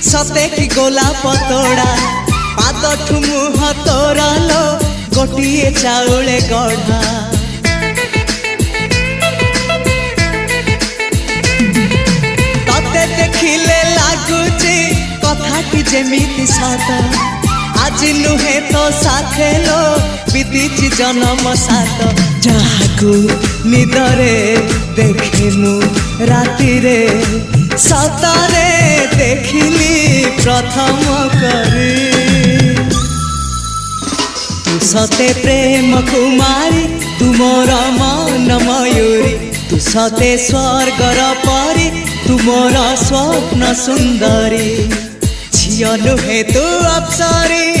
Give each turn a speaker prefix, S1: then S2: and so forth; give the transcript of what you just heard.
S1: सते कि गोलाप तोड़ा पाद मुह तोर लो गोटे चाउले गढ़ा तते देखिले लगुची कथाटी जेमिति सत आज नुहे तो साथे लो बीतीची जन्म सात जहाकू निदरे देखे मु राति रे सतरे देखिली प्रथम करी तू सते प्रेम कुमारी तू मोर मन मयूरी तू सते स्वर्गर परी तू मोर स्वप्न सुंदरी झियो नुहे तू अप्सरी।